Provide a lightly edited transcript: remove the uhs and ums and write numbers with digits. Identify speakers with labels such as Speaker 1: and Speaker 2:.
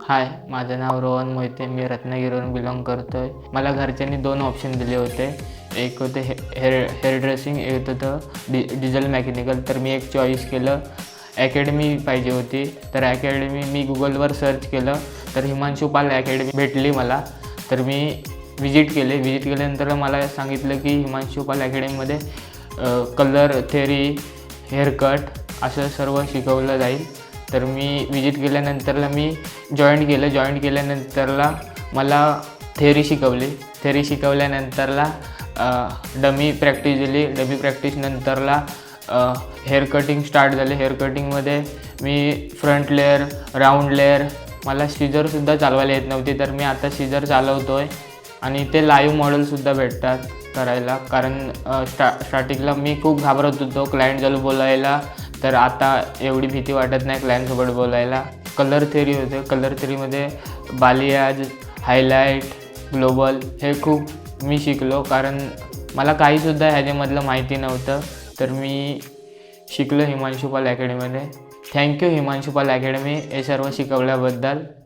Speaker 1: हाय, माझं नाव रोहन मोहिते. मी रत्नागिरीवरून बिलॉंग करतो आहे. मला घरच्यांनी 2 ऑप्शन दिले होते. एक होते हेअर ड्रेसिंग, एक होतं डिझेल मेकॅनिकल. तर मी एक चॉईस केलं. अकॅडमी पाहिजे होती, तर अकॅडमी मी गुगलवर सर्च केलं, तर हिमांशू पाल अकॅडमी भेटली मला. तर मी विजिट केल्यानंतर मला सांगितलं की हिमांशू पाल अकॅडमीमध्ये कलर थेरी, हेअरकट असं सर्व शिकवलं जाईल. तर मी विजिट केल्यानंतरला मी जॉईन केल्यानंतरला मला थेरी शिकवल्यानंतरला डमी प्रॅक्टिस दिली. डमी प्रॅक्टिसनंतरला हेअर कटिंग स्टार्ट झाले. हेअर कटिंगमध्ये मी फ्रंट लेअर, राऊंड लेअर, मला सीझरसुद्धा चालवायला येत नव्हती, तर मी आता सीझर चालवतो आहे. आणि ते लाईव्ह मॉडेलसुद्धा भेटतात करायला. कारण स्टार्टिंगला मी खूप घाबरत होतो क्लायंटजवळ बोलायला, तर आता एवढी भीती वाटत नाही क्लायंटसोबत बोलायला. कलर थेरी होते. कलर थेरीमध्ये बालियाज, हायलाईट, ग्लोबल हे खूप मी शिकलो, कारण मला काहीसुद्धा ह्याच्यामधलं माहिती नव्हतं. तर मी शिकलो हिमांशू पाल अकॅडमीमध्ये. थँक्यू हिमांशू पाल अकॅडमी हे सर्व शिकवल्याबद्दल.